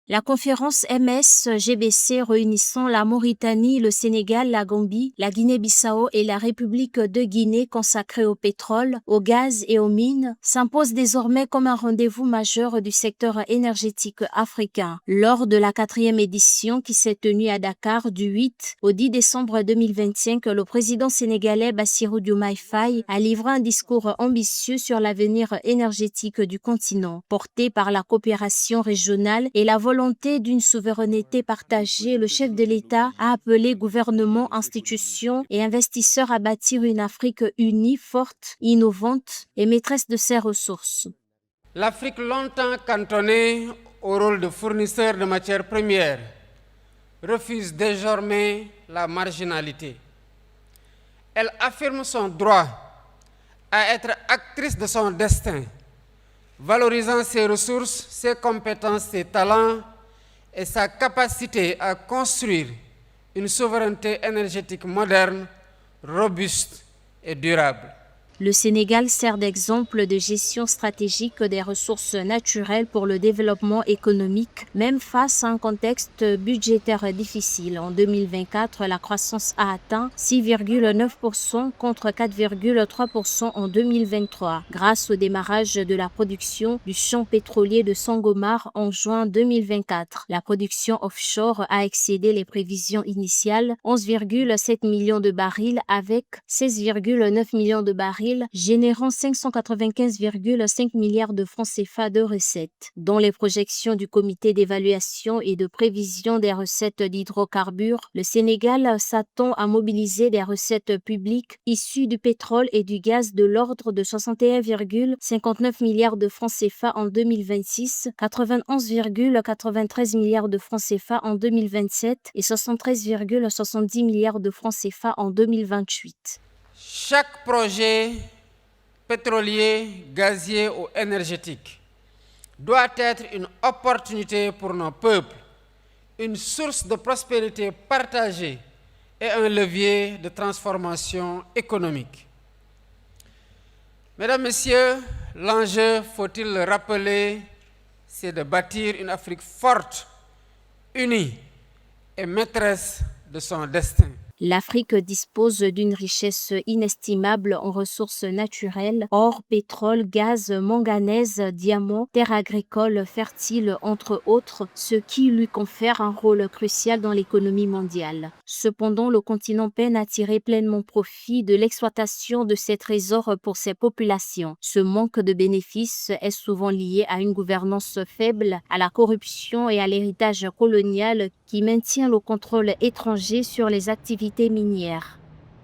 La conférence MS-GBC réunissant la Mauritanie, le Sénégal, la Gambie, la Guinée-Bissau et la République de Guinée consacrée au pétrole, au gaz et aux mines s'impose désormais comme un rendez-vous majeur du secteur énergétique africain. Lors de la 4e édition qui s'est tenue à Dakar du 8 au 10 décembre 2025, le président sénégalais Bassirou Diomaye Faye a livré un discours ambitieux sur l'avenir énergétique du continent, porté par la coopération régionale et la volonté d'une souveraineté partagée. Le chef de l'État a appelé gouvernement, institutions et investisseurs à bâtir une Afrique unie, forte, innovante et maîtresse de ses ressources. L'Afrique, longtemps cantonnée au rôle de fournisseur de matières premières, refuse désormais la marginalité. Elle affirme son droit à être actrice de son destin, valorisant ses ressources, ses compétences, ses talents et sa capacité à construire une souveraineté énergétique moderne, robuste et durable. Le Sénégal sert d'exemple de gestion stratégique des ressources naturelles pour le développement économique, même face à un contexte budgétaire difficile. En 2024, la croissance a atteint 6,9% contre 4,3% en 2023, grâce au démarrage de la production du champ pétrolier de Sangomar en juin 2024. La production offshore a excédé les prévisions initiales, 11,7 millions de barils avec 16,9 millions de barils, générant 595,5 milliards de francs CFA de recettes. Dans les projections du comité d'évaluation et de prévision des recettes d'hydrocarbures, le Sénégal s'attend à mobiliser des recettes publiques issues du pétrole et du gaz de l'ordre de 61,59 milliards de francs CFA en 2026, 91,93 milliards de francs CFA en 2027 et 73,70 milliards de francs CFA en 2028. Chaque projet pétrolier, gazier ou énergétique doit être une opportunité pour nos peuples, une source de prospérité partagée et un levier de transformation économique. Mesdames, Messieurs, l'enjeu, faut-il le rappeler, c'est de bâtir une Afrique forte, unie et maîtresse de son destin. L'Afrique dispose d'une richesse inestimable en ressources naturelles, or, pétrole, gaz, manganèse, diamants, terres agricoles fertiles, entre autres, ce qui lui confère un rôle crucial dans l'économie mondiale. Cependant, le continent peine à tirer pleinement profit de l'exploitation de ces trésors pour ses populations. Ce manque de bénéfices est souvent lié à une gouvernance faible, à la corruption et à l'héritage colonial qui maintient le contrôle étranger sur les activités minières.